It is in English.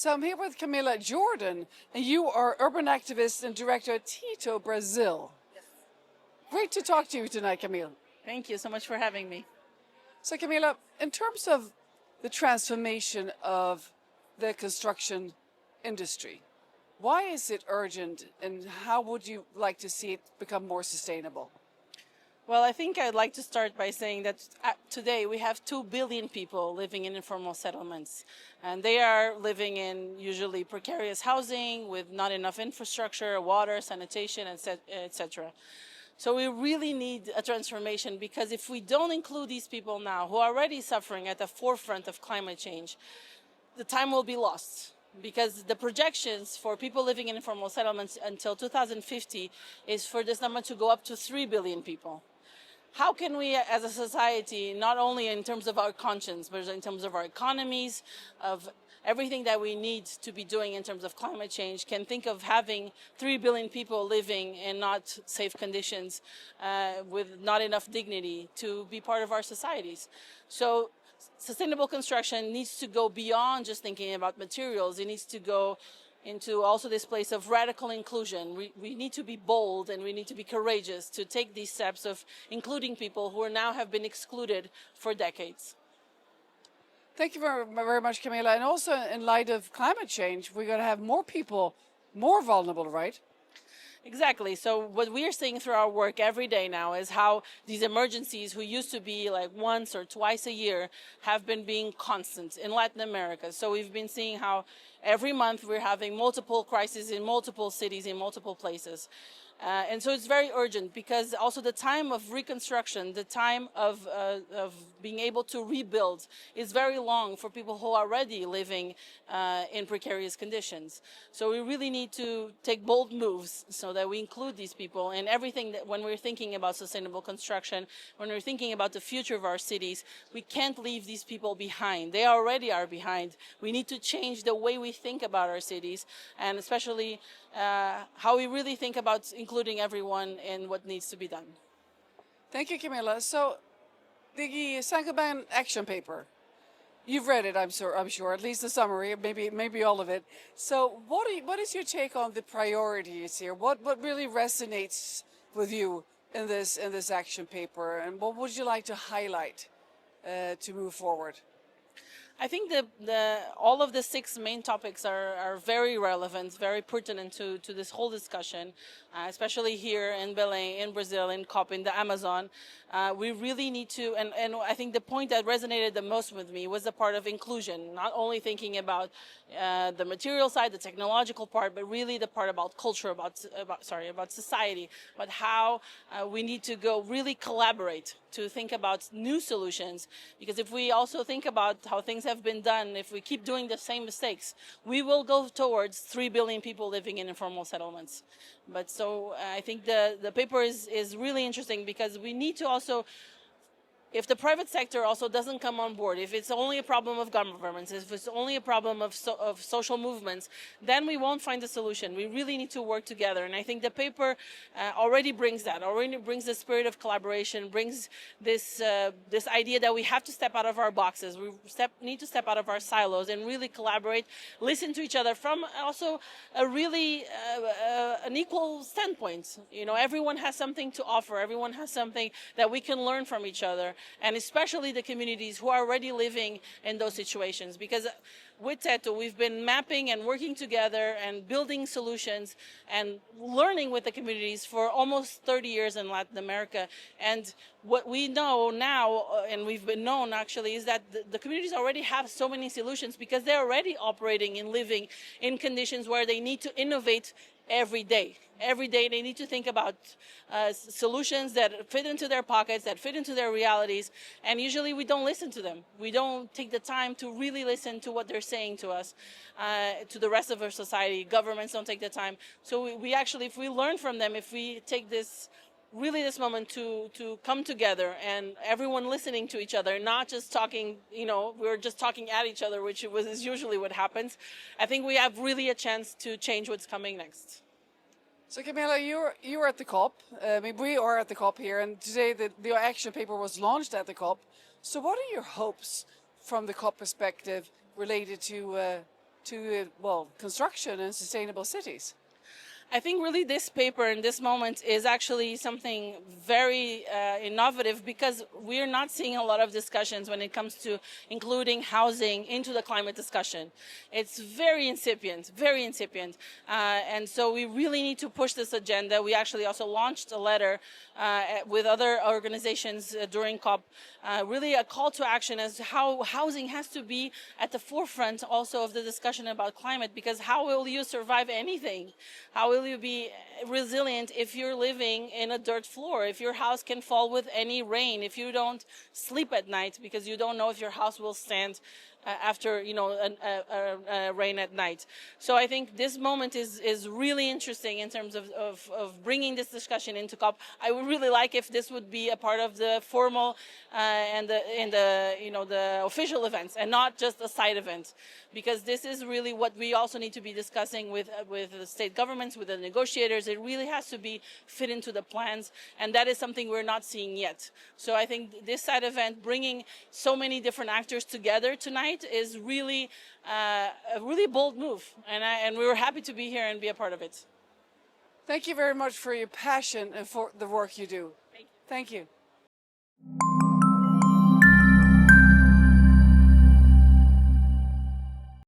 So I'm here with Camila Jordan, and you are urban activist and director at TETO Brasil. Great to talk to you tonight, Camila. Thank you so much for having me. So, Camila, in terms of the transformation of the construction industry, why is it urgent, and how would you like to see it become more sustainable? Well, I think I'd like to start by saying that today we have 2 billion people living in informal settlements, and they are living in usually precarious housing with not enough infrastructure, water, sanitation, etc. So we really need a transformation, because if we don't include these people now who are already suffering at the forefront of climate change, the time will be lost. Because the projections for people living in informal settlements until 2050 is for this number to go up to 3 billion people. How can we as a society, not only in terms of our conscience, but in terms of our economies, of everything that we need to be doing in terms of climate change, can think of having 3 billion people living in not safe conditions, with not enough dignity to be part of our societies? So sustainable construction needs to go beyond just thinking about materials. It needs to go into also this place of radical inclusion. We need to be bold, and we need to be courageous to take these steps of including people who now have been excluded for decades. Thank you very much, Camila. And also, in light of climate change, we're going to have more people more vulnerable, right? Exactly. So what we are seeing through our work every day now is how these emergencies, who used to be like once or twice a year, have been being constant in Latin America. So we've been seeing how every month we're having multiple crises in multiple cities, in multiple places. And so it's very urgent, because also the time of reconstruction, the time of being able to rebuild is very long for people who are already living in precarious conditions. So we really need to take bold moves so that we include these people in everything that, when we're thinking about sustainable construction, when we're thinking about the future of our cities, we can't leave these people behind. They already are behind. We need to change the way we think about our cities, and especially how we really think about including everyone in what needs to be done. Thank you, Camila. So, the Saint-Gobain action paper, you've read it, I'm sure, at least the summary, maybe all of it. So, what is your take on the priorities here? What really resonates with you in this action paper, and what would you like to highlight to move forward? I think all of the 6 main topics are very relevant, very pertinent to this whole discussion, especially here in Belém, in Brazil, in COP, in the Amazon. We really need to, and I think the point that resonated the most with me was the part of inclusion, not only thinking about the material side, the technological part, but really the part about culture, about society, about how we need to go really collaborate to think about new solutions. Because if we also think about how things have been done, if we keep doing the same mistakes, we will go towards 3 billion people living in informal settlements. But so I think the paper is really interesting, because we need to also, if the private sector also doesn't come on board, if it's only a problem of governments, if it's only a problem of social movements, then we won't find a solution. We really need to work together. And I think the paper already brings that, already brings the spirit of collaboration, brings this idea that we have to step out of our boxes. We need to step out of our silos and really collaborate, listen to each other from also a really an equal standpoint. You know, everyone has something to offer. Everyone has something that we can learn from each other, and especially the communities who are already living in those situations. Because with TETO, we've been mapping and working together and building solutions and learning with the communities for almost 30 years in Latin America. And what we know now, and we've been known actually, is that the communities already have so many solutions, because they're already operating and living in conditions where they need to innovate every day. Every day they need to think about solutions that fit into their pockets, that fit into their realities, and usually we don't listen to them. We don't take the time to really listen to what they're saying to us, to the rest of our society. Governments don't take the time. So we actually, if we learn from them, if we take this moment to come together and everyone listening to each other, not just talking, we're just talking at each other, which is usually what happens. I think we have really a chance to change what's coming next. So, Camila, you're at the COP. We are at the COP here, and today the action paper was launched at the COP. So, what are your hopes from the COP perspective related to well, construction and sustainable cities. I think really this paper in this moment is actually something very innovative because we're not seeing a lot of discussions when it comes to including housing into the climate discussion. It's very incipient, very incipient. And so we really need to push this agenda. We actually also launched a letter with other organizations during COP, really a call to action as to how housing has to be at the forefront also of the discussion about climate, because how will you survive anything? How will you be resilient if you're living in a dirt floor, if your house can fall with any rain, if you don't sleep at night because you don't know if your house will stand after rain at night? So I think this moment is really interesting in terms of bringing this discussion into COP. I would really like if this would be a part of the formal and the official events and not just a side event, because this is really what we also need to be discussing with the state governments, with the negotiators. It really has to be fit into the plans, and that is something we're not seeing yet. So I think this side event, bringing so many different actors together tonight, is really a really bold move, and we were happy to be here and be a part of it. Thank you very much for your passion and for the work you do. Thank you. Thank you.